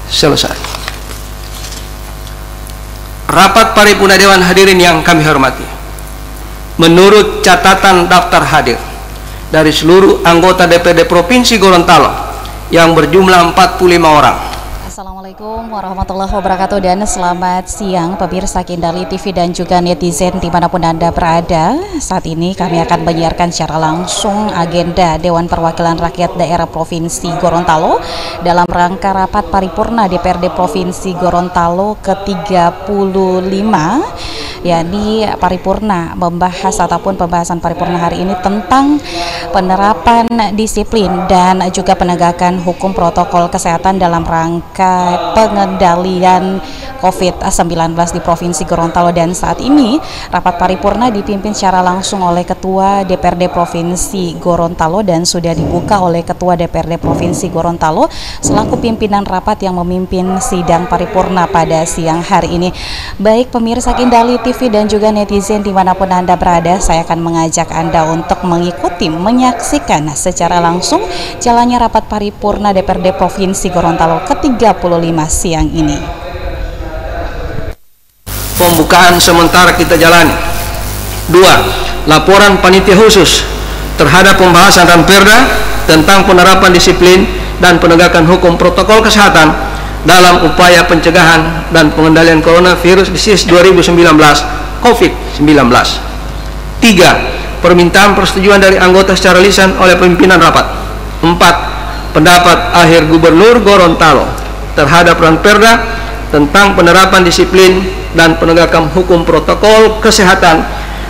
selesai. Rapat paripurna Dewan hadirin yang kami hormati, menurut catatan daftar hadir dari seluruh anggota DPRD Provinsi Gorontalo yang berjumlah 45 orang. Assalamualaikum warahmatullahi wabarakatuh dan selamat siang pemirsa Kindali TV dan juga netizen dimanapun Anda berada. Saat ini kami akan menyiarkan secara langsung agenda Dewan Perwakilan Rakyat Daerah Provinsi Gorontalo dalam rangka rapat paripurna DPRD Provinsi Gorontalo ke-35, yakni paripurna membahas ataupun pembahasan paripurna hari ini tentang penerapan disiplin dan juga penegakan hukum protokol kesehatan dalam rangka pengendalian COVID-19 di Provinsi Gorontalo. Dan saat ini rapat paripurna dipimpin secara langsung oleh Ketua DPRD Provinsi Gorontalo dan sudah dibuka oleh Ketua DPRD Provinsi Gorontalo selaku pimpinan rapat yang memimpin sidang paripurna pada siang hari ini. Baik pemirsa Kindali TV dan juga netizen dimanapun Anda berada, saya akan mengajak Anda untuk mengikuti, menyaksikan secara langsung jalannya rapat paripurna DPRD Provinsi Gorontalo ke-35 siang ini. Pembukaan sementara kita jalani. 2. Laporan panitia khusus terhadap pembahasan Ranperda tentang penerapan disiplin dan penegakan hukum protokol kesehatan dalam upaya pencegahan dan pengendalian coronavirus disease 2019 COVID-19. 3. Permintaan persetujuan dari anggota secara lisan oleh pimpinan rapat. 4. Pendapat akhir Gubernur Gorontalo terhadap Ranperda tentang penerapan disiplin dan penegakan hukum protokol kesehatan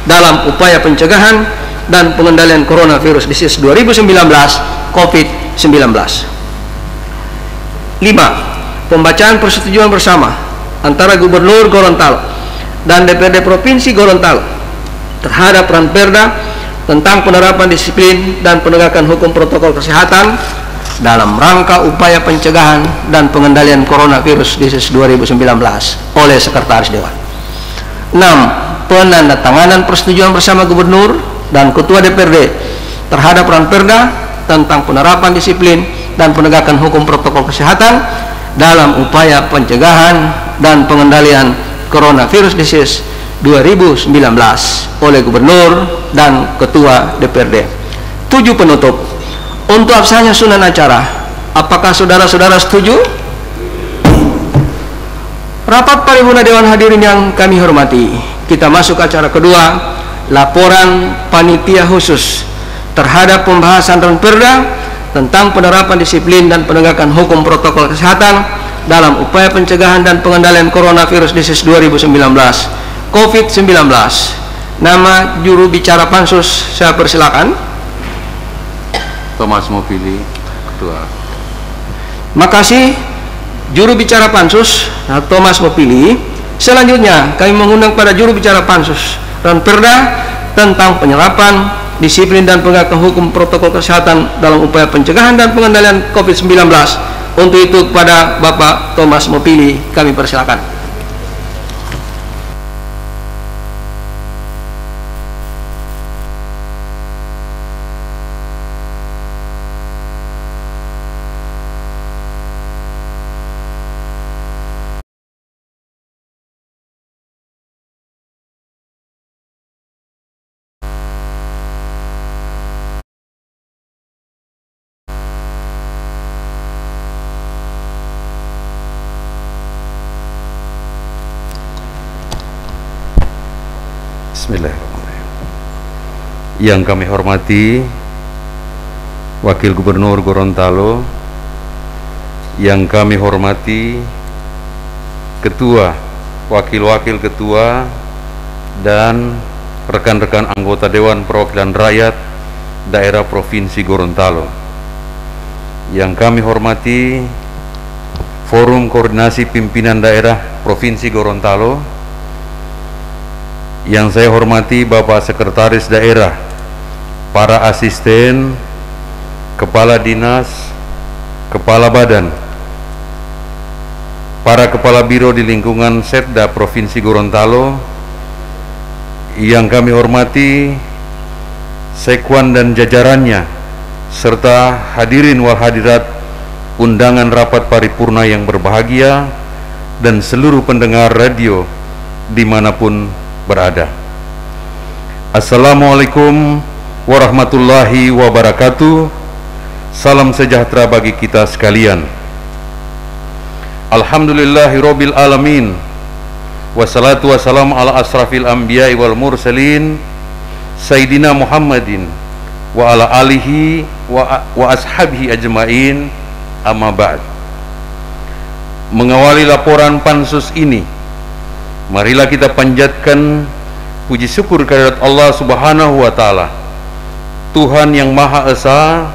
dalam upaya pencegahan dan pengendalian coronavirus disease 2019 COVID-19. 5. Pembacaan persetujuan bersama antara Gubernur Gorontalo dan DPRD Provinsi Gorontalo terhadap Ranperda tentang penerapan disiplin dan penegakan hukum protokol kesehatan dalam rangka upaya pencegahan dan pengendalian coronavirus disease 2019 oleh Sekretaris Dewan. 6. Penandatanganan persetujuan bersama Gubernur dan Ketua DPRD terhadap Ranperda tentang penerapan disiplin dan penegakan hukum protokol kesehatan dalam upaya pencegahan dan pengendalian coronavirus disease 2019 oleh Gubernur dan Ketua DPRD. 7. Penutup. Untuk absennya sunan acara, apakah saudara-saudara setuju? Rapat paripurna Dewan hadirin yang kami hormati, kita masuk acara kedua, laporan panitia khusus terhadap pembahasan Ranperda tentang penerapan disiplin dan penegakan hukum protokol kesehatan dalam upaya pencegahan dan pengendalian coronavirus disease 2019 COVID-19. Nama juru bicara pansus saya persilakan. Thomas Mopili, Ketua. Makasih juru bicara pansus Thomas Mopili. Selanjutnya kami mengundang pada juru bicara pansus Ranperda tentang penyerapan disiplin dan penegakan hukum protokol kesehatan dalam upaya pencegahan dan pengendalian COVID-19. Untuk itu kepada Bapak Thomas Mopili kami persilakan. Bismillahirrahmanirrahim. Yang kami hormati Wakil Gubernur Gorontalo, yang kami hormati Ketua, Wakil-Wakil Ketua, dan rekan-rekan anggota Dewan Perwakilan Rakyat Daerah Provinsi Gorontalo. Yang kami hormati Forum Koordinasi Pimpinan Daerah Provinsi Gorontalo, yang saya hormati Bapak Sekretaris Daerah, para asisten, kepala dinas, kepala badan, para kepala biro di lingkungan Setda Provinsi Gorontalo, yang kami hormati Sekwan dan jajarannya, serta hadirin wal hadirat undangan rapat paripurna yang berbahagia, dan seluruh pendengar radio dimanapun berada. Assalamualaikum warahmatullahi wabarakatuh. Salam sejahtera bagi kita sekalian. Alhamdulillahirabbil alamin. Wassalatu wassalamu ala asrafil anbiya'i wal mursalin Sayyidina Muhammadin wa ala alihi wa ashabihi ajmain, amma ba'd. Mengawali laporan pansus ini, marilah kita panjatkan puji syukur kehadirat Allah Subhanahu wa Ta'ala, Tuhan yang Maha Esa,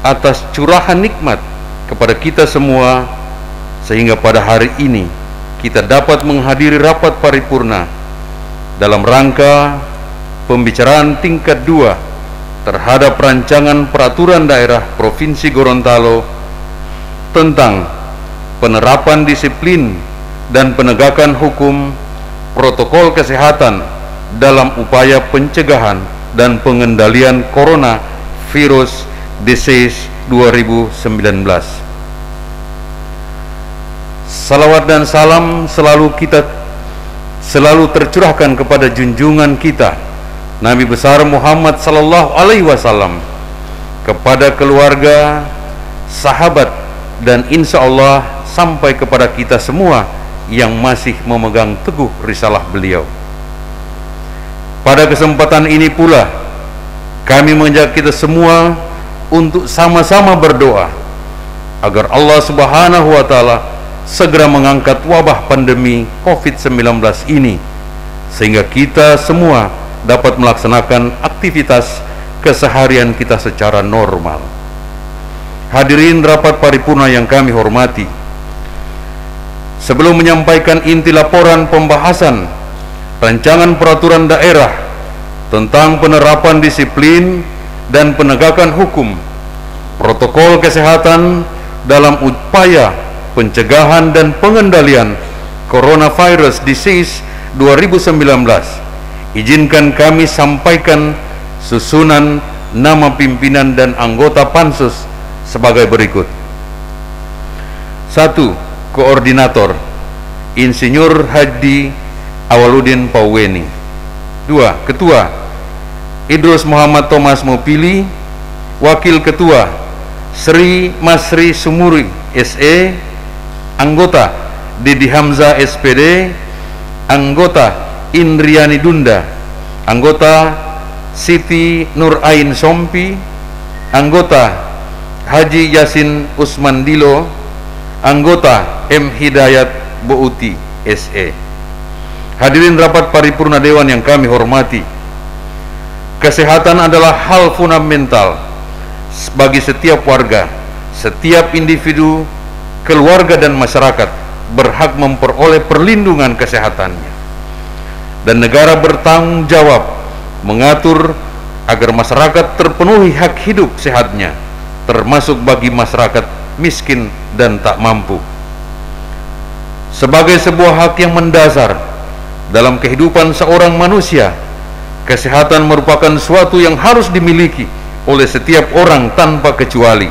atas curahan nikmat kepada kita semua, sehingga pada hari ini kita dapat menghadiri rapat paripurna dalam rangka pembicaraan tingkat 2 terhadap rancangan peraturan daerah Provinsi Gorontalo tentang penerapan disiplin dan penegakan hukum protokol kesehatan dalam upaya pencegahan dan pengendalian coronavirus disease 2019. Salawat dan salam selalu tercurahkan kepada junjungan kita Nabi besar Muhammad sallallahu alaihi wasallam, kepada keluarga, sahabat, dan insya Allah sampai kepada kita semua yang masih memegang teguh risalah beliau. Pada kesempatan ini pula kami mengajak kita semua untuk sama-sama berdoa agar Allah Subhanahu wa Ta'ala segera mengangkat wabah pandemi COVID-19 ini, sehingga kita semua dapat melaksanakan aktivitas keseharian kita secara normal. Hadirin rapat paripurna yang kami hormati, sebelum menyampaikan inti laporan pembahasan rancangan peraturan daerah tentang penerapan disiplin dan penegakan hukum protokol kesehatan dalam upaya pencegahan dan pengendalian coronavirus disease 2019, izinkan kami sampaikan susunan nama pimpinan dan anggota pansus sebagai berikut. 1. Koordinator Insinyur Haji Awaludin Pauweni. 2. Ketua Idrus Muhammad Thomas Mopili. Wakil Ketua Sri Masri Sumuri SE. Anggota Didi Hamzah SPD. Anggota Indriani Dunda. Anggota Siti Nur Ain Sompi. Anggota Haji Yasin Usman Dilo. Anggota M. Hidayat Bouti SE. Hadirin rapat paripurna dewan yang kami hormati, kesehatan adalah hal fundamental bagi setiap warga. Setiap individu, keluarga, dan masyarakat berhak memperoleh perlindungan kesehatannya, dan negara bertanggung jawab mengatur agar masyarakat terpenuhi hak hidup sehatnya, termasuk bagi masyarakat miskin dan tak mampu. Sebagai sebuah hak yang mendasar dalam kehidupan seorang manusia, kesehatan merupakan suatu yang harus dimiliki oleh setiap orang tanpa kecuali.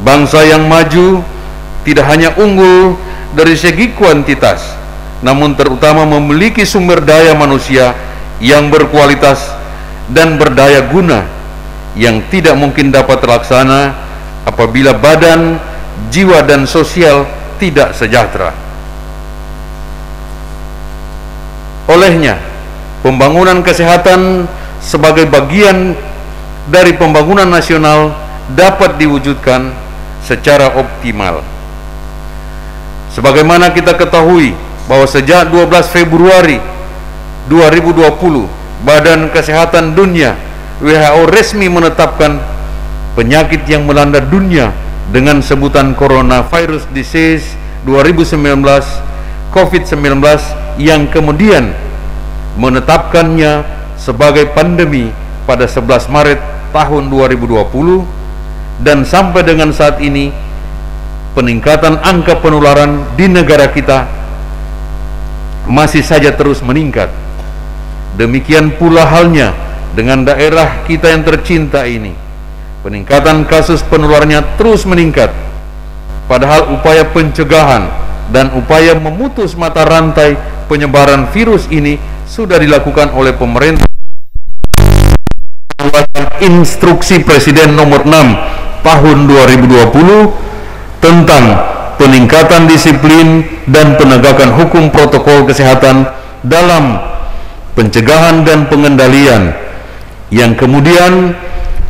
Bangsa yang maju tidak hanya unggul dari segi kuantitas, namun terutama memiliki sumber daya manusia yang berkualitas dan berdaya guna yang tidak mungkin dapat terlaksana apabila badan, jiwa, dan sosial tidak sejahtera. Olehnya, pembangunan kesehatan sebagai bagian dari pembangunan nasional dapat diwujudkan secara optimal. Sebagaimana kita ketahui bahwa sejak 12 Februari 2020, Badan Kesehatan Dunia WHO resmi menetapkan penyakit yang melanda dunia dengan sebutan coronavirus disease 2019 COVID-19, yang kemudian menetapkannya sebagai pandemi pada 11 Maret tahun 2020, dan sampai dengan saat ini peningkatan angka penularan di negara kita masih saja terus meningkat. Demikian pula halnya dengan daerah kita yang tercinta ini, peningkatan kasus penularannya terus meningkat, padahal upaya pencegahan dan upaya memutus mata rantai penyebaran virus ini sudah dilakukan oleh pemerintah. Instruksi Presiden nomor 6 tahun 2020 tentang peningkatan disiplin dan penegakan hukum protokol kesehatan dalam pencegahan dan pengendalian, yang kemudian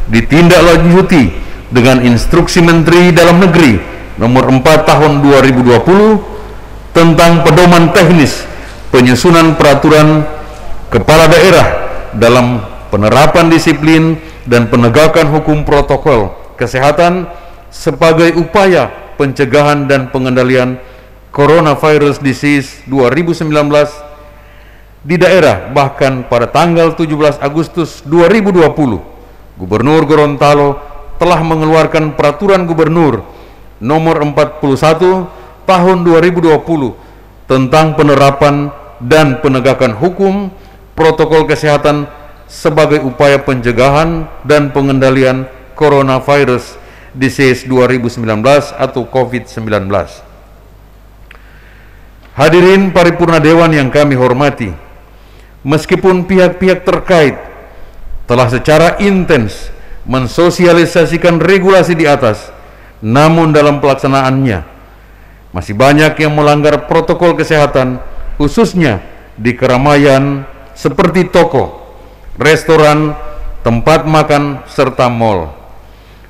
ditindaklanjuti dengan Instruksi Menteri Dalam Negeri nomor 4 tahun 2020 tentang pedoman teknis penyusunan peraturan kepala daerah dalam penerapan disiplin dan penegakan hukum protokol kesehatan sebagai upaya pencegahan dan pengendalian Coronavirus Disease 2019 di daerah. Bahkan pada tanggal 17 Agustus 2020, Gubernur Gorontalo telah mengeluarkan Peraturan Gubernur nomor 41 tahun 2020 tentang penerapan dan penegakan hukum protokol kesehatan sebagai upaya pencegahan dan pengendalian Coronavirus Disease 2019 atau COVID-19. Hadirin paripurna dewan yang kami hormati, meskipun pihak-pihak terkait telah secara intens mensosialisasikan regulasi di atas, namun dalam pelaksanaannya masih banyak yang melanggar protokol kesehatan, khususnya di keramaian seperti toko, restoran, tempat makan, serta mal.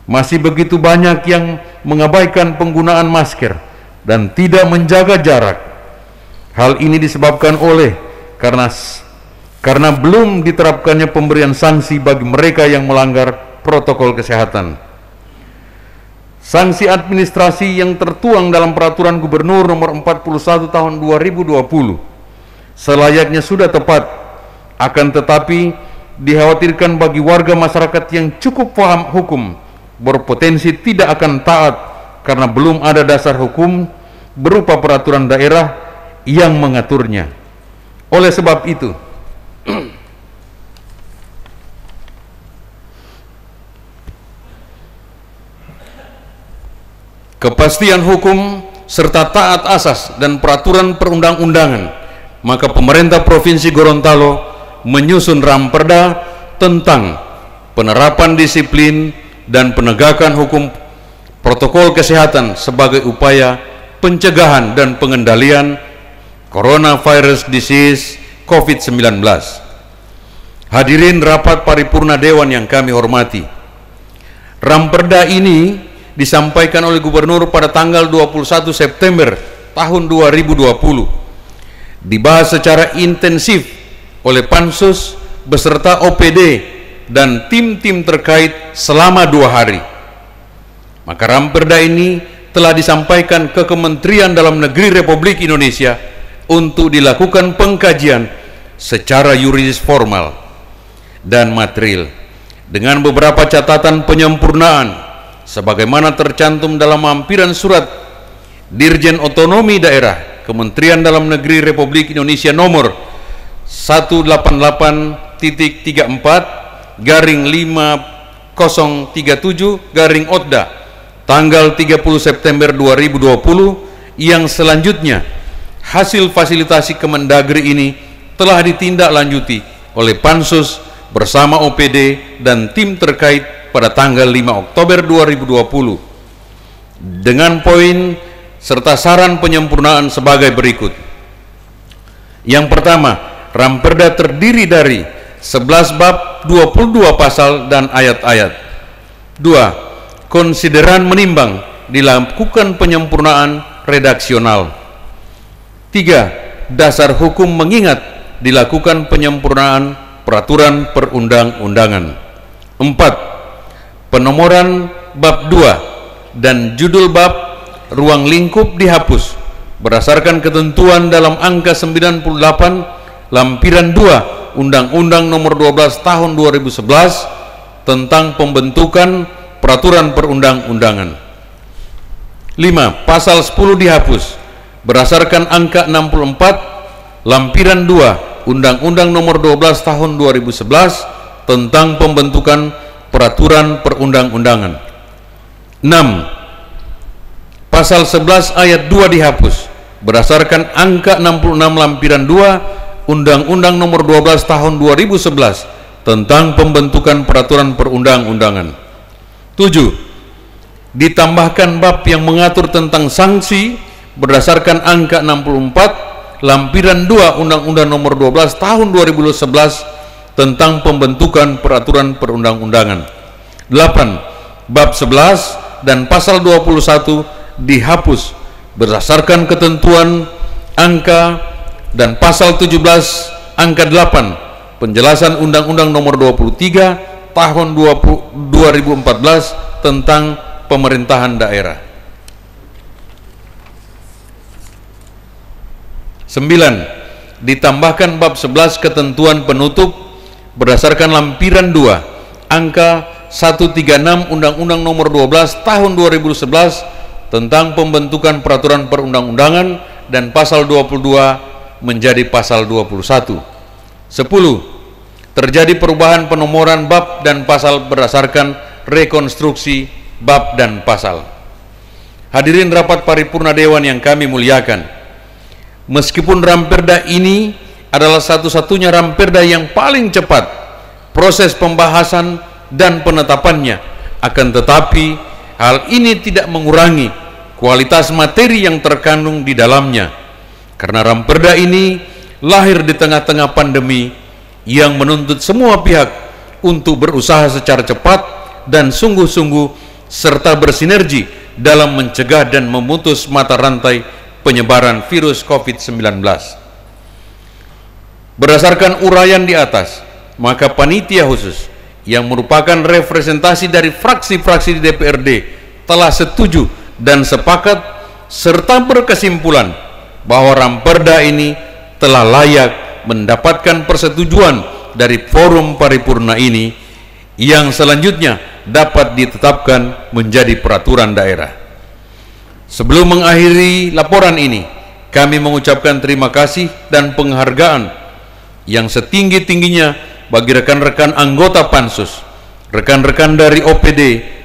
Masih begitu banyak yang mengabaikan penggunaan masker dan tidak menjaga jarak. Hal ini disebabkan oleh karena belum diterapkannya pemberian sanksi bagi mereka yang melanggar protokol kesehatan. Sanksi administrasi yang tertuang dalam Peraturan Gubernur nomor 41 tahun 2020 selayaknya sudah tepat, akan tetapi dikhawatirkan bagi warga masyarakat yang cukup paham hukum berpotensi tidak akan taat karena belum ada dasar hukum berupa peraturan daerah yang mengaturnya. Oleh sebab itu, kepastian hukum serta taat asas dan peraturan perundang-undangan, maka pemerintah Provinsi Gorontalo menyusun Ramperda tentang penerapan disiplin dan penegakan hukum protokol kesehatan sebagai upaya pencegahan dan pengendalian Coronavirus Disease COVID-19. Hadirin rapat paripurna dewan yang kami hormati, Ramperda ini disampaikan oleh Gubernur pada tanggal 21 September tahun 2020, dibahas secara intensif oleh Pansus beserta OPD dan tim-tim terkait selama 2 hari. Maka Ramperda ini telah disampaikan ke Kementerian Dalam Negeri Republik Indonesia untuk dilakukan pengkajian secara yuridis formal dan material dengan beberapa catatan penyempurnaan sebagaimana tercantum dalam lampiran surat Dirjen Otonomi Daerah Kementerian Dalam Negeri Republik Indonesia nomor 188-5037-OTDA tanggal 30 September 2020, yang selanjutnya hasil fasilitasi Kemendagri ini telah ditindaklanjuti oleh Pansus bersama OPD dan tim terkait pada tanggal 5 Oktober 2020 dengan poin serta saran penyempurnaan sebagai berikut. Yang pertama, Ramperda terdiri dari 11 bab, 22 pasal dan ayat-ayat. 2. Konsideran menimbang dilakukan penyempurnaan redaksional. 3. Dasar hukum mengingat dilakukan penyempurnaan peraturan perundang-undangan. 4. Penomoran bab 2 dan judul bab ruang lingkup dihapus berdasarkan ketentuan dalam angka 98 lampiran 2 Undang-Undang nomor 12 tahun 2011 tentang pembentukan peraturan perundang-undangan. 5. Pasal 10 dihapus berdasarkan angka 64 lampiran 2 Undang-Undang nomor 12 tahun 2011 tentang pembentukan peraturan perundang-undangan. 6. Pasal 11 ayat 2 dihapus berdasarkan angka 66 lampiran 2 Undang-Undang Nomor 12 Tahun 2011 tentang pembentukan peraturan perundang-undangan. 7. Ditambahkan bab yang mengatur tentang sanksi berdasarkan angka 64 lampiran 2 Undang-Undang Nomor 12 Tahun 2011 tentang pembentukan peraturan perundang-undangan. 8. Bab 11 dan pasal 21 dihapus berdasarkan ketentuan angka dan pasal 17 angka 8 penjelasan Undang-Undang Nomor 23 Tahun 2014 tentang pemerintahan daerah. 9. Ditambahkan bab 11 ketentuan penutup berdasarkan lampiran 2 angka 136 Undang-Undang Nomor 12 Tahun 2011 tentang pembentukan peraturan perundang-undangan dan pasal 22 menjadi pasal 21. 10. Terjadi perubahan penomoran bab dan pasal berdasarkan rekonstruksi bab dan pasal. Hadirin rapat paripurna Dewan yang kami muliakan, meskipun Ramperda ini adalah satu-satunya Ramperda yang paling cepat proses pembahasan dan penetapannya, akan tetapi hal ini tidak mengurangi kualitas materi yang terkandung di dalamnya, karena Ramperda ini lahir di tengah-tengah pandemi yang menuntut semua pihak untuk berusaha secara cepat dan sungguh-sungguh serta bersinergi dalam mencegah dan memutus mata rantai penyebaran virus COVID-19. Berdasarkan uraian di atas, maka panitia khusus yang merupakan representasi dari fraksi-fraksi di DPRD telah setuju dan sepakat serta berkesimpulan bahwa Ramperda ini telah layak mendapatkan persetujuan dari forum paripurna ini yang selanjutnya dapat ditetapkan menjadi peraturan daerah. Sebelum mengakhiri laporan ini, kami mengucapkan terima kasih dan penghargaan yang setinggi-tingginya bagi rekan-rekan anggota Pansus, rekan-rekan dari OPD,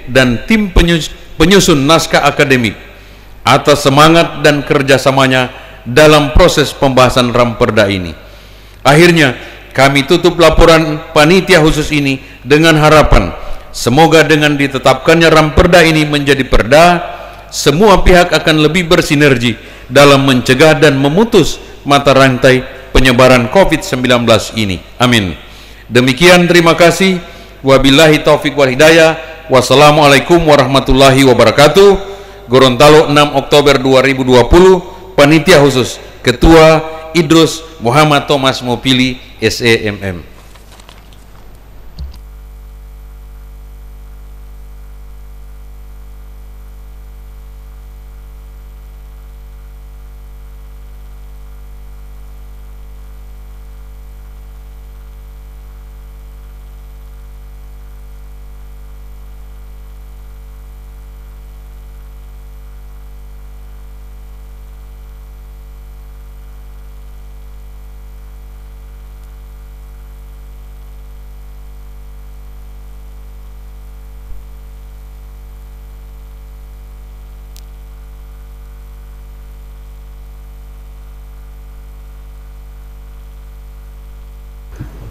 dan tim penyusun naskah akademik atas semangat dan kerjasamanya dalam proses pembahasan Ramperda ini. Akhirnya, kami tutup laporan panitia khusus ini dengan harapan semoga dengan ditetapkannya Ramperda ini menjadi perda, semua pihak akan lebih bersinergi dalam mencegah dan memutus mata rantai penyebaran COVID-19 ini. Amin. Demikian, terima kasih. Wabillahi taufik wal hidayah. Wassalamualaikum warahmatullahi wabarakatuh. Gorontalo 6 Oktober 2020. Panitia khusus Ketua Idrus Muhammad Thomas Mopili SEMM.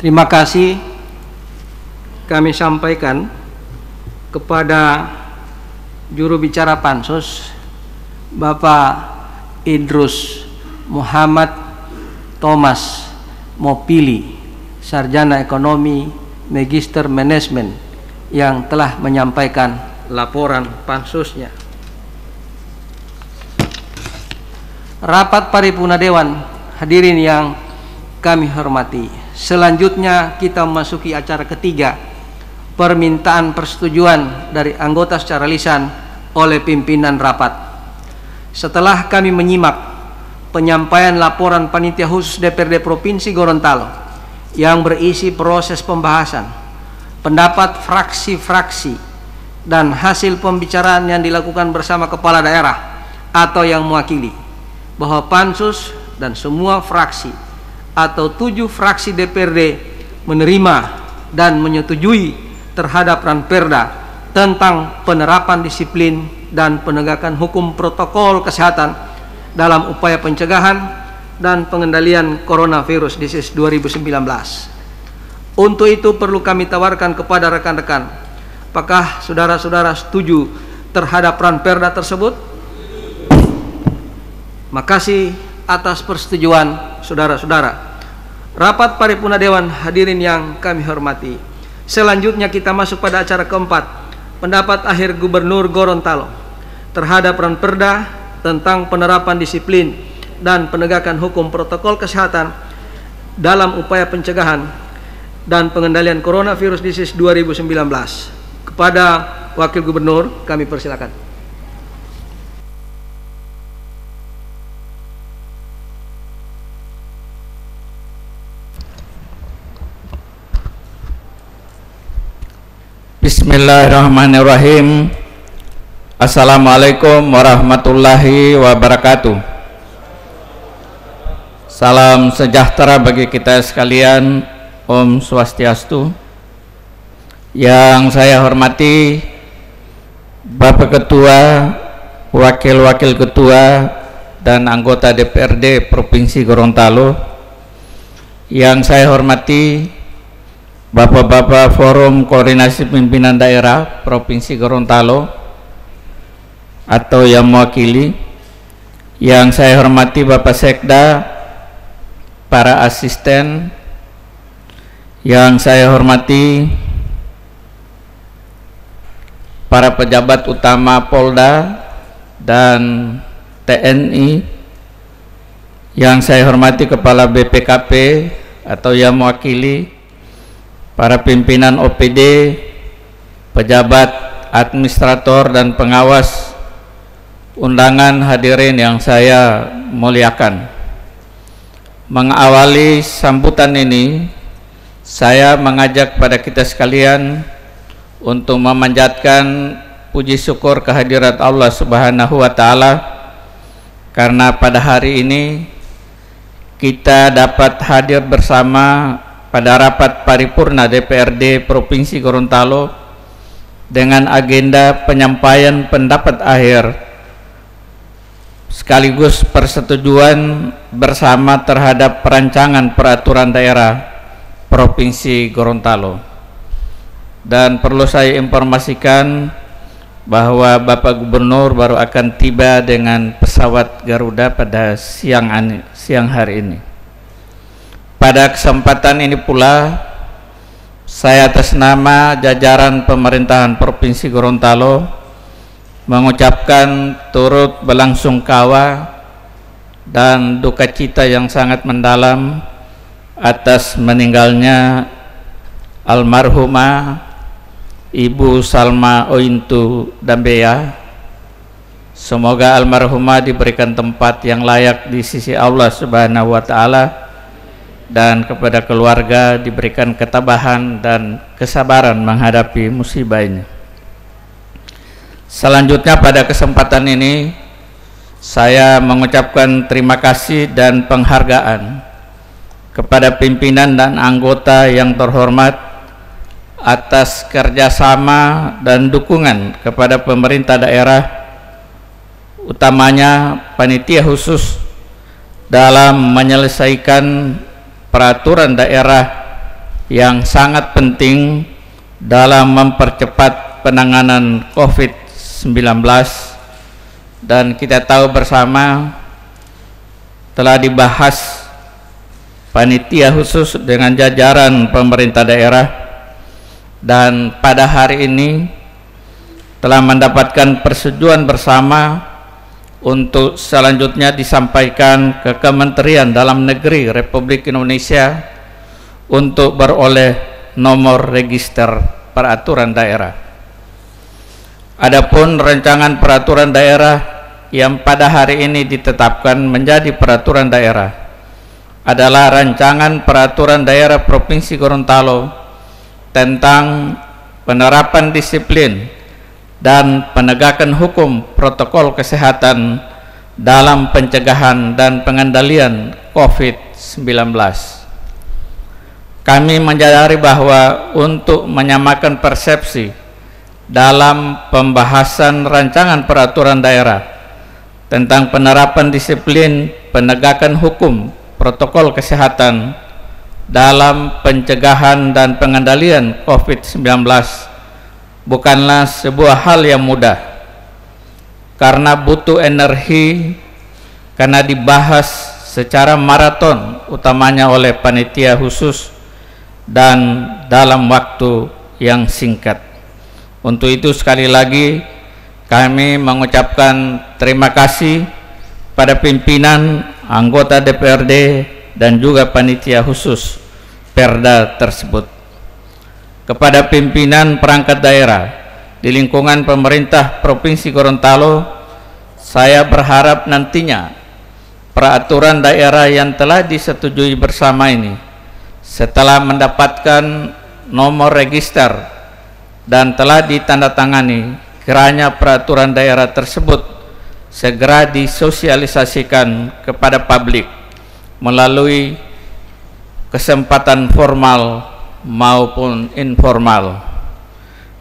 Terima kasih kami sampaikan kepada juru bicara Pansus, Bapak Idrus Muhammad Thomas Mopili, Sarjana Ekonomi Magister Manajemen, yang telah menyampaikan laporan Pansusnya. Rapat paripurna Dewan, hadirin yang kami hormati. Selanjutnya kita memasuki acara ketiga, permintaan persetujuan dari anggota secara lisan oleh pimpinan rapat. Setelah kami menyimak penyampaian laporan panitia khusus DPRD Provinsi Gorontalo yang berisi proses pembahasan, pendapat fraksi-fraksi, dan hasil pembicaraan yang dilakukan bersama kepala daerah atau yang mewakili, bahwa Pansus dan semua fraksi atau 7 fraksi DPRD menerima dan menyetujui terhadap Ranperda tentang penerapan disiplin dan penegakan hukum protokol kesehatan dalam upaya pencegahan dan pengendalian coronavirus disease 2019. Untuk itu perlu kami tawarkan kepada rekan-rekan, apakah saudara-saudara setuju terhadap Ranperda tersebut? Makasih atas persetujuan saudara-saudara. Rapat paripurna Dewan hadirin yang kami hormati. Selanjutnya kita masuk pada acara keempat, pendapat akhir Gubernur Gorontalo terhadap Ranperda tentang penerapan disiplin dan penegakan hukum protokol kesehatan dalam upaya pencegahan dan pengendalian coronavirus disease 2019. Kepada Wakil Gubernur kami persilakan. Bismillahirrahmanirrahim. Assalamualaikum warahmatullahi wabarakatuh. Salam sejahtera bagi kita sekalian. Om Swastiastu. Yang saya hormati Bapak Ketua, Wakil-Wakil Ketua, dan anggota DPRD Provinsi Gorontalo. Yang saya hormati Bapak-Bapak Forum Koordinasi Pimpinan Daerah Provinsi Gorontalo atau yang mewakili. Yang saya hormati Bapak Sekda, para asisten. Yang saya hormati para pejabat utama Polda dan TNI. Yang saya hormati Kepala BPKP atau yang mewakili, para pimpinan OPD, pejabat, administrator, dan pengawas, undangan hadirin yang saya muliakan. Mengawali sambutan ini, saya mengajak pada kita sekalian untuk memanjatkan puji syukur kehadirat Allah Subhanahu wa Ta'ala, karena pada hari ini kita dapat hadir bersama pada rapat paripurna DPRD Provinsi Gorontalo dengan agenda penyampaian pendapat akhir sekaligus persetujuan bersama terhadap perancangan peraturan daerah Provinsi Gorontalo. Dan perlu saya informasikan bahwa Bapak Gubernur baru akan tiba dengan pesawat Garuda pada siang hari ini. Pada kesempatan ini pula, saya atas nama jajaran pemerintahan Provinsi Gorontalo mengucapkan turut berlangsungkawa dan duka cita yang sangat mendalam atas meninggalnya almarhumah Ibu Salma Ointu Dambea. Semoga almarhumah diberikan tempat yang layak di sisi Allah Subhanahu wa Ta'ala, dan kepada keluarga diberikan ketabahan dan kesabaran menghadapi musibah ini. Selanjutnya pada kesempatan ini saya mengucapkan terima kasih dan penghargaan kepada pimpinan dan anggota yang terhormat atas kerjasama dan dukungan kepada pemerintah daerah, utamanya panitia khusus dalam menyelesaikan peraturan daerah yang sangat penting dalam mempercepat penanganan COVID-19. Dan kita tahu bersama telah dibahas panitia khusus dengan jajaran pemerintah daerah, dan pada hari ini telah mendapatkan persetujuan bersama untuk selanjutnya disampaikan ke Kementerian Dalam Negeri Republik Indonesia untuk beroleh nomor register peraturan daerah. Adapun rancangan peraturan daerah yang pada hari ini ditetapkan menjadi peraturan daerah adalah rancangan peraturan daerah Provinsi Gorontalo tentang penerapan disiplin dan penegakan hukum protokol kesehatan dalam pencegahan dan pengendalian COVID-19. kami menyadari bahwa untuk menyamakan persepsi dalam pembahasan rancangan peraturan daerah tentang penerapan disiplin penegakan hukum protokol kesehatan dalam pencegahan dan pengendalian COVID-19 bukanlah sebuah hal yang mudah, karena butuh energi, karena dibahas secara maraton utamanya oleh panitia khusus dan dalam waktu yang singkat. Untuk itu sekali lagi kami mengucapkan terima kasih pada pimpinan, anggota DPRD dan juga panitia khusus Perda tersebut. Kepada pimpinan perangkat daerah di lingkungan pemerintah Provinsi Gorontalo, saya berharap nantinya peraturan daerah yang telah disetujui bersama ini setelah mendapatkan nomor register dan telah ditandatangani, kiranya peraturan daerah tersebut segera disosialisasikan kepada publik melalui kesempatan formal maupun informal.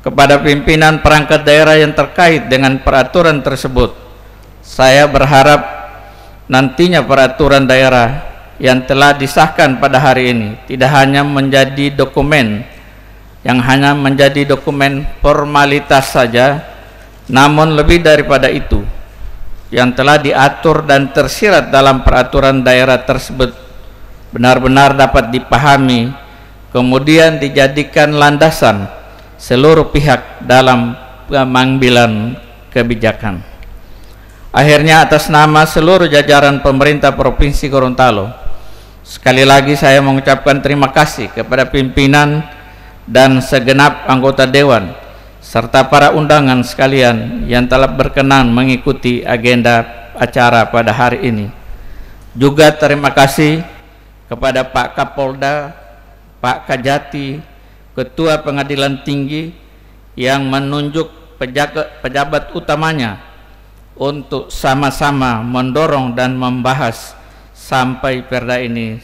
Kepada pimpinan perangkat daerah yang terkait dengan peraturan tersebut, saya berharap nantinya peraturan daerah yang telah disahkan pada hari ini tidak hanya menjadi dokumen yang hanya menjadi dokumen formalitas saja, namun lebih daripada itu yang telah diatur dan tersirat dalam peraturan daerah tersebut benar-benar dapat dipahami, kemudian dijadikan landasan seluruh pihak dalam pengambilan kebijakan. Akhirnya, atas nama seluruh jajaran pemerintah Provinsi Gorontalo, sekali lagi saya mengucapkan terima kasih kepada pimpinan dan segenap anggota dewan serta para undangan sekalian yang telah berkenan mengikuti agenda acara pada hari ini. Juga terima kasih kepada Pak Kapolda, Pak Kajati, Ketua Pengadilan Tinggi yang menunjuk pejabat utamanya untuk sama-sama mendorong dan membahas sampai perda ini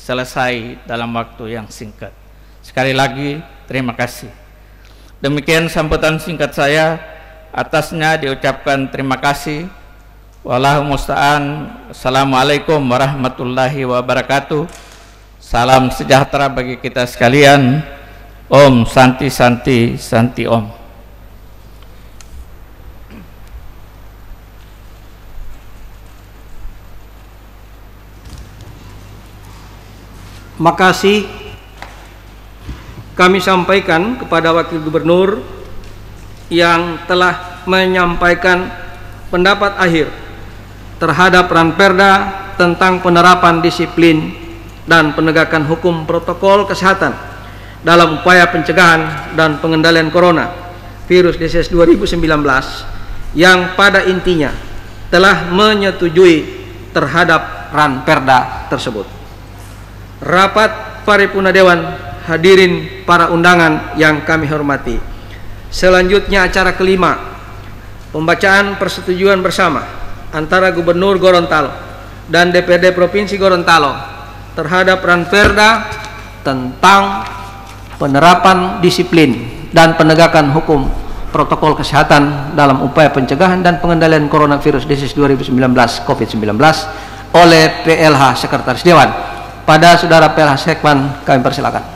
selesai dalam waktu yang singkat. Sekali lagi terima kasih. Demikian sambutan singkat saya, atasnya diucapkan terima kasih. Wallahu musta'an. Assalamualaikum warahmatullahi wabarakatuh. Salam sejahtera bagi kita sekalian. Om Santi Santi Santi Om. Makasih kami sampaikan kepada Wakil Gubernur yang telah menyampaikan pendapat akhir terhadap Ranperda tentang penerapan disiplin dan penegakan hukum protokol kesehatan dalam upaya pencegahan dan pengendalian corona virus disease 2019 yang pada intinya telah menyetujui terhadap Ranperda tersebut. Rapat paripurna dewan, hadirin para undangan yang kami hormati. Selanjutnya acara kelima, pembacaan persetujuan bersama antara Gubernur Gorontalo dan DPRD Provinsi Gorontalo terhadap Ranperda tentang penerapan disiplin dan penegakan hukum protokol kesehatan dalam upaya pencegahan dan pengendalian coronavirus disease 2019 COVID-19 oleh PLH Sekretaris Dewan. Pada Saudara PLH Sekman kami persilakan.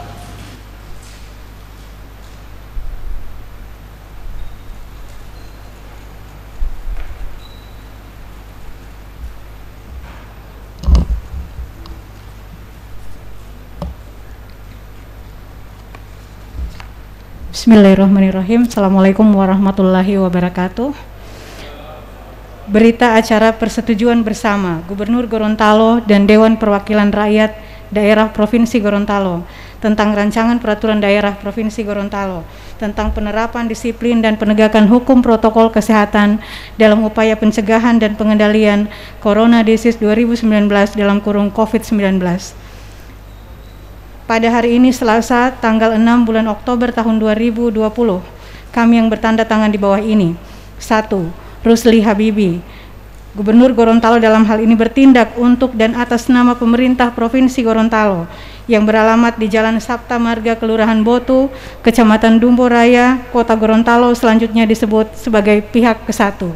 Bismillahirrahmanirrahim. Assalamualaikum warahmatullahi wabarakatuh. Berita acara persetujuan bersama Gubernur Gorontalo dan Dewan Perwakilan Rakyat Daerah Provinsi Gorontalo tentang rancangan peraturan daerah Provinsi Gorontalo tentang penerapan disiplin dan penegakan hukum protokol kesehatan dalam upaya pencegahan dan pengendalian Corona Disease 2019 dalam kurung COVID-19. Pada hari ini Selasa tanggal 6 bulan Oktober tahun 2020, kami yang bertanda tangan di bawah ini. 1. Rusli Habibi, Gubernur Gorontalo dalam hal ini bertindak untuk dan atas nama pemerintah Provinsi Gorontalo yang beralamat di Jalan Sapta Marga, Kelurahan Botu, Kecamatan Dumbo Raya, Kota Gorontalo, selanjutnya disebut sebagai pihak ke-1.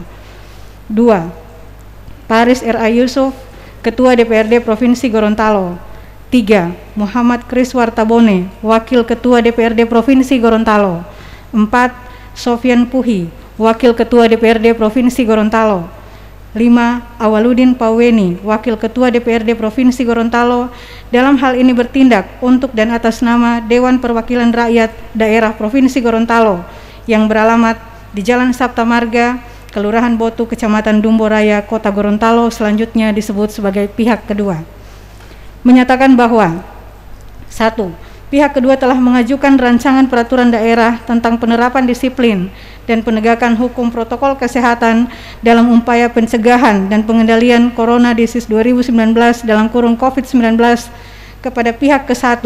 2. Paris R.A. Yusuf, Ketua DPRD Provinsi Gorontalo. 3. Muhammad Kris Wartabone, Wakil Ketua DPRD Provinsi Gorontalo. 4. Sofyan Puhi, Wakil Ketua DPRD Provinsi Gorontalo. 5. Awaludin Paweni, Wakil Ketua DPRD Provinsi Gorontalo, dalam hal ini bertindak untuk dan atas nama Dewan Perwakilan Rakyat Daerah Provinsi Gorontalo yang beralamat di Jalan Sapta Marga, Kelurahan Botu, Kecamatan Dumbo Raya, Kota Gorontalo, selanjutnya disebut sebagai pihak kedua. Menyatakan bahwa 1. Pihak kedua telah mengajukan rancangan peraturan daerah tentang penerapan disiplin dan penegakan hukum protokol kesehatan dalam upaya pencegahan dan pengendalian Corona Disease 2019 dalam kurung COVID-19 kepada pihak ke-1,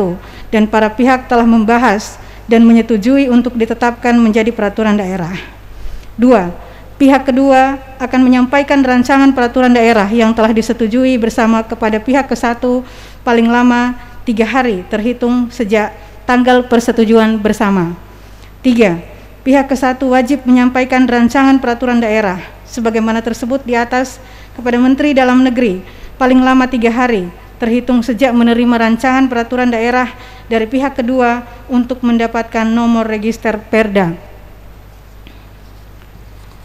dan para pihak telah membahas dan menyetujui untuk ditetapkan menjadi peraturan daerah. 2. Pihak kedua akan menyampaikan rancangan peraturan daerah yang telah disetujui bersama kepada pihak ke-1 paling lama 3 hari terhitung sejak tanggal persetujuan bersama. 3. Pihak ke-1 wajib menyampaikan rancangan peraturan daerah sebagaimana tersebut di atas kepada Menteri Dalam Negeri paling lama 3 hari terhitung sejak menerima rancangan peraturan daerah dari pihak kedua untuk mendapatkan nomor register Perda.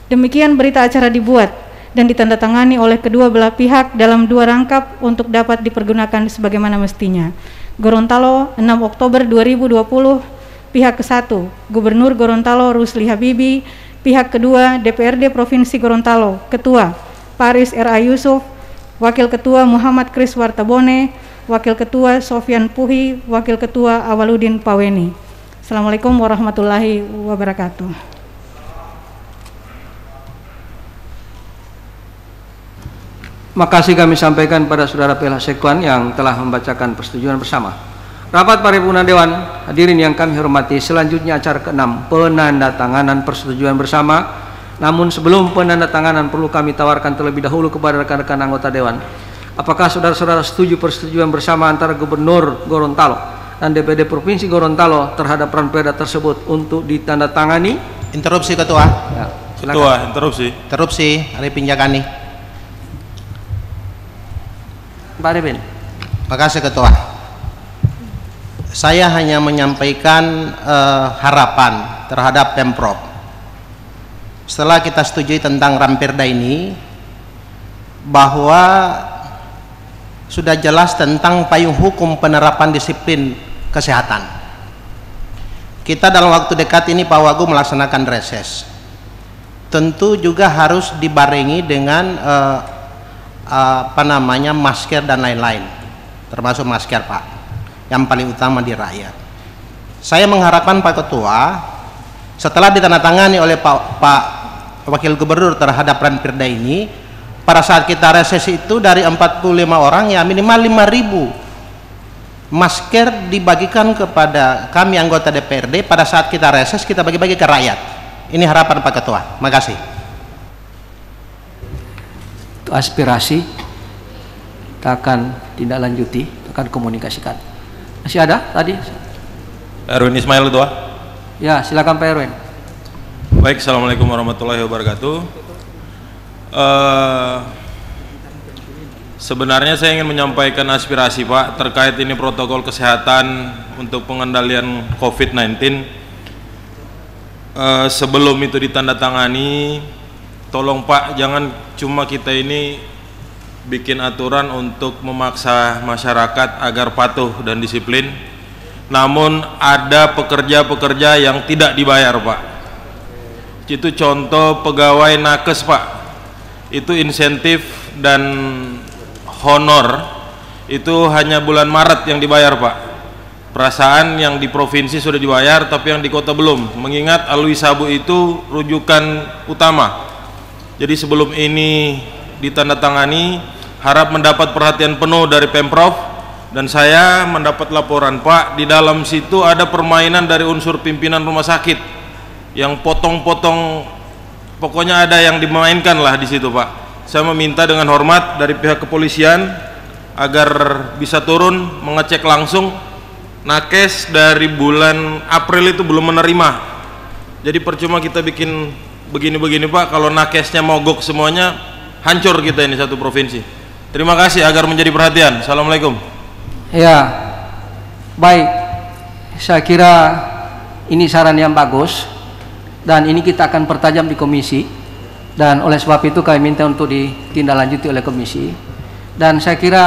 Demikian berita acara dibuat dan ditandatangani oleh kedua belah pihak dalam 2 rangkap untuk dapat dipergunakan sebagaimana mestinya. Gorontalo, 6 Oktober 2020, pihak ke-1, Gubernur Gorontalo Rusli Habibi, pihak kedua DPRD Provinsi Gorontalo, Ketua Paris R.A. Yusuf, Wakil Ketua Muhammad Kris Wartabone, Wakil Ketua Sofyan Puhi, Wakil Ketua Awaludin Paweni. Assalamualaikum warahmatullahi wabarakatuh. Makasih kami sampaikan pada Saudara PLH Sekwan yang telah membacakan persetujuan bersama. Rapat Paripurna Dewan, hadirin yang kami hormati, selanjutnya acara ke-6, penandatanganan persetujuan bersama. Namun sebelum penandatanganan perlu kami tawarkan terlebih dahulu kepada rekan-rekan anggota Dewan. Apakah saudara-saudara setuju persetujuan bersama antara Gubernur Gorontalo dan DPRD Provinsi Gorontalo terhadap Ranperda tersebut untuk ditandatangani? Interupsi Ketua. Ya, Ketua, interupsi. Interupsi, Arifin Jakani. Pak Arifin. Terima kasih Ketua. Saya hanya menyampaikan harapan terhadap Pemprov. Setelah kita setujui tentang Ranperda ini, bahwa sudah jelas tentang payung hukum penerapan disiplin kesehatan. Kita dalam waktu dekat ini Pak Wagub melaksanakan reses. Tentu juga harus dibarengi dengan masker dan lain-lain, termasuk masker Pak, yang paling utama di rakyat. Saya mengharapkan Pak Ketua, setelah ditandatangani oleh Pak Wakil Gubernur terhadap Ranperda ini, pada saat kita reses itu dari 45 orang ya minimal 5.000 masker dibagikan kepada kami anggota DPRD. Pada saat kita reses kita bagi-bagi ke rakyat. Ini harapan Pak Ketua. Terima kasih. Aspirasi kita akan tindak lanjuti, akan komunikasikan. Masih ada tadi? Erwin Ismail, Ketua. Ya, silakan Pak Erwin. Baik, assalamualaikum warahmatullahi wabarakatuh. Sebenarnya saya ingin menyampaikan aspirasi Pak terkait ini protokol kesehatan untuk pengendalian COVID-19. Sebelum itu ditandatangani, tolong Pak, jangan cuma kita ini bikin aturan untuk memaksa masyarakat agar patuh dan disiplin, namun ada pekerja-pekerja yang tidak dibayar Pak. Itu contoh pegawai nakes Pak, itu insentif dan honor itu hanya bulan Maret yang dibayar Pak. Perasaan yang di provinsi sudah dibayar tapi yang di kota belum, mengingat Alwi Sabu itu rujukan utama. Jadi sebelum ini ditandatangani, harap mendapat perhatian penuh dari Pemprov. Dan saya mendapat laporan Pak, di dalam situ ada permainan dari unsur pimpinan rumah sakit yang potong-potong, pokoknya ada yang dimainkan lah di situ Pak. Saya meminta dengan hormat dari pihak kepolisian agar bisa turun mengecek langsung nakes dari bulan April itu belum menerima. Jadi percuma kita bikin begini-begini Pak, kalau nakesnya mogok semuanya, hancur kita ini satu provinsi. Terima kasih agar menjadi perhatian. Assalamualaikum. Ya, baik. Saya kira ini saran yang bagus dan ini kita akan pertajam di komisi, dan oleh sebab itu kami minta untuk ditindaklanjuti oleh komisi. Dan saya kira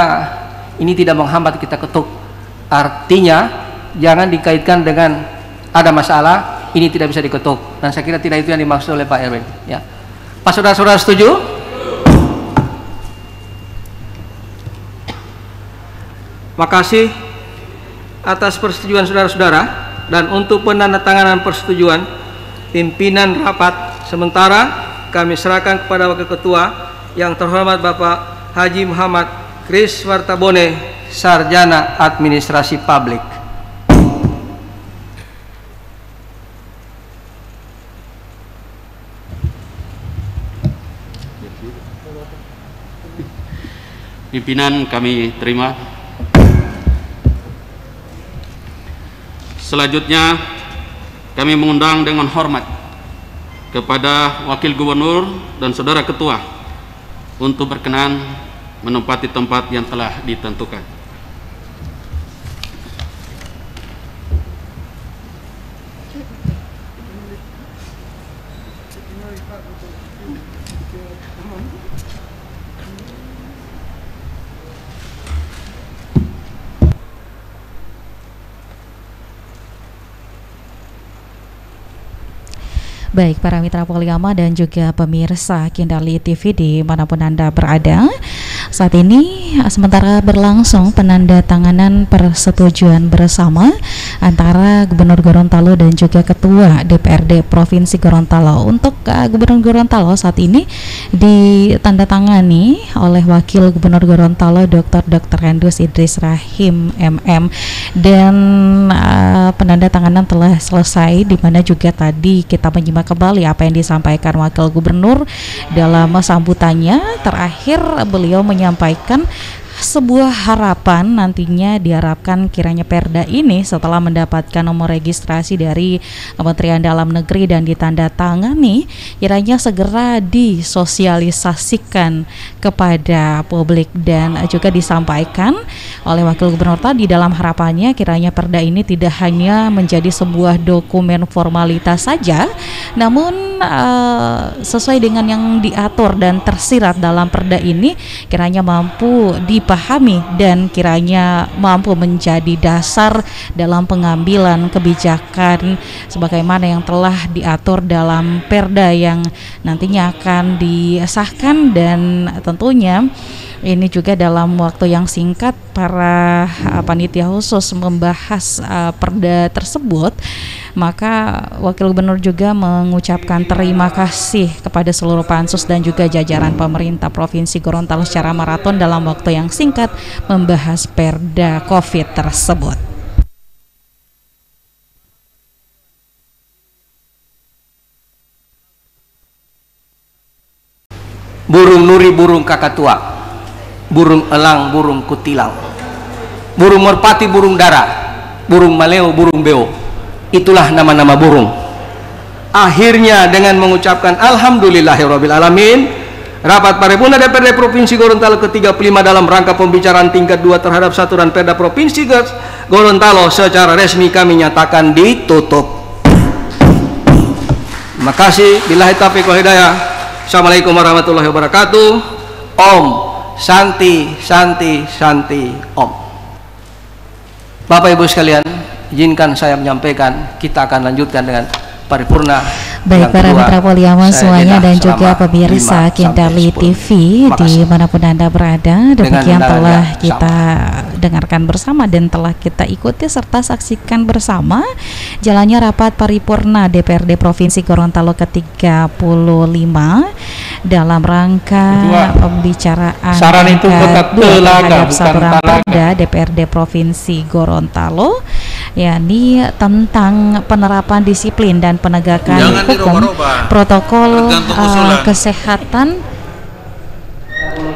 ini tidak menghambat kita ketuk. Artinya jangan dikaitkan dengan ada masalah, ini tidak bisa diketuk, dan saya kira tidak itu yang dimaksud oleh Pak Erwin. Ya, Pak saudara-saudara setuju? Makasih atas persetujuan saudara-saudara, dan untuk penandatanganan persetujuan pimpinan rapat sementara kami serahkan kepada Wakil Ketua yang terhormat Bapak Haji Muhammad Kris Wartabone, Sarjana Administrasi Publik. Pimpinan kami terima. Selanjutnya kami mengundang dengan hormat kepada Wakil Gubernur dan Saudara Ketua untuk berkenan menempati tempat yang telah ditentukan. Baik para mitra Poliama dan juga pemirsa Kindali TV dimanapun Anda berada, saat ini sementara berlangsung penandatanganan persetujuan bersama antara Gubernur Gorontalo dan juga Ketua DPRD Provinsi Gorontalo. Untuk Gubernur Gorontalo saat ini ditandatangani oleh Wakil Gubernur Gorontalo Dr. Hendus Idris Rahim MM, dan penandatanganan telah selesai, di mana juga tadi kita menyimak kembali apa yang disampaikan Wakil Gubernur dalam sambutannya. Terakhir beliau menyampaikan sebuah harapan, nantinya diharapkan kiranya Perda ini setelah mendapatkan nomor registrasi dari Kementerian Dalam Negeri dan ditandatangani, kiranya segera disosialisasikan kepada publik, dan juga disampaikan oleh Wakil Gubernur tadi dalam harapannya kiranya Perda ini tidak hanya menjadi sebuah dokumen formalitas saja, namun sesuai dengan yang diatur dan tersirat dalam Perda ini kiranya mampu dipahami dan kiranya mampu menjadi dasar dalam pengambilan kebijakan sebagaimana yang telah diatur dalam Perda yang nantinya akan disahkan. Dan tentunya ini juga dalam waktu yang singkat para panitia khusus membahas Perda tersebut, maka Wakil Gubernur juga mengucapkan terima kasih kepada seluruh pansus dan juga jajaran pemerintah Provinsi Gorontalo secara maraton dalam waktu yang singkat membahas Perda COVID tersebut. Burung nuri, burung kakatua, burung elang, burung kutilang, burung merpati, burung dara, burung maleo, burung beo. Itulah nama-nama burung. Akhirnya dengan mengucapkan alhamdulillahirrabbilalamin, rapat paripurna DPRD Provinsi Gorontalo ke-35 dalam rangka pembicaraan tingkat 2 terhadap saturan Perda Provinsi Gorontalo secara resmi kami nyatakan ditutup. Terima kasih. Billahi taufiq wal hidayah. Assalamualaikum warahmatullahi wabarakatuh. Om Santi Santi Santi Om. Bapak Ibu sekalian, izinkan saya menyampaikan, kita akan lanjutkan dengan paripurna. Baik para mitra Poliama semuanya dan juga pemirsa Kindali TV dimanapun Anda berada, demikian telah kita dengarkan bersama dan telah kita ikuti serta saksikan bersama jalannya rapat paripurna DPRD Provinsi Gorontalo ke-35 dalam rangka pembicaraan terhadap saturan Perda DPRD Provinsi Gorontalo, yakni tentang penerapan disiplin dan penegakan hukum protokol kesehatan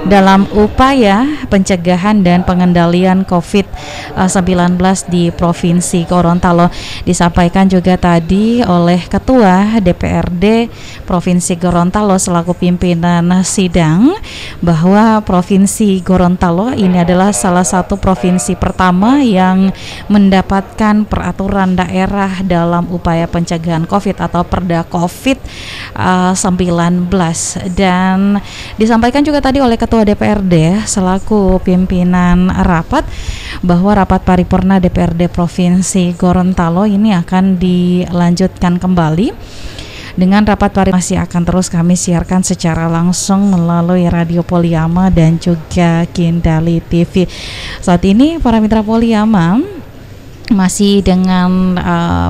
dalam upaya pencegahan dan pengendalian COVID-19 di Provinsi Gorontalo. Disampaikan juga tadi oleh Ketua DPRD Provinsi Gorontalo selaku pimpinan sidang bahwa Provinsi Gorontalo ini adalah salah satu provinsi pertama yang mendapatkan peraturan daerah dalam upaya pencegahan COVID atau Perda COVID-19. Dan disampaikan juga tadi oleh Ketua DPRD selaku pimpinan rapat bahwa rapat paripurna DPRD Provinsi Gorontalo ini akan dilanjutkan kembali dengan rapat paripurna masih akan terus kami siarkan secara langsung melalui Radio Poliama dan juga Kindali TV. Saat ini para mitra Poliama masih dengan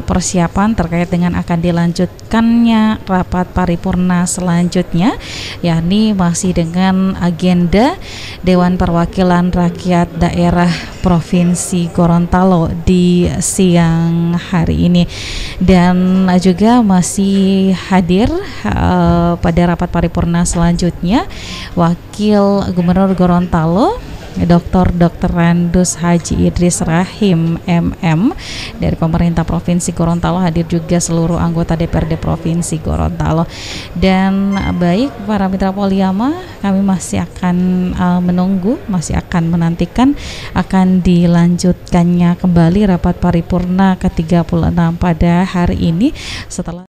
persiapan terkait dengan akan dilanjutkannya rapat paripurna selanjutnya, yakni masih dengan agenda Dewan Perwakilan Rakyat Daerah Provinsi Gorontalo di siang hari ini. Dan juga masih hadir pada rapat paripurna selanjutnya Wakil Gubernur Gorontalo Dr. Randus Haji Idris Rahim MM dari pemerintah Provinsi Gorontalo, hadir juga seluruh anggota DPRD Provinsi Gorontalo. Dan baik para mitra Poliama, kami masih akan menunggu, masih akan menantikan akan dilanjutkannya kembali rapat paripurna ke-36 pada hari ini setelah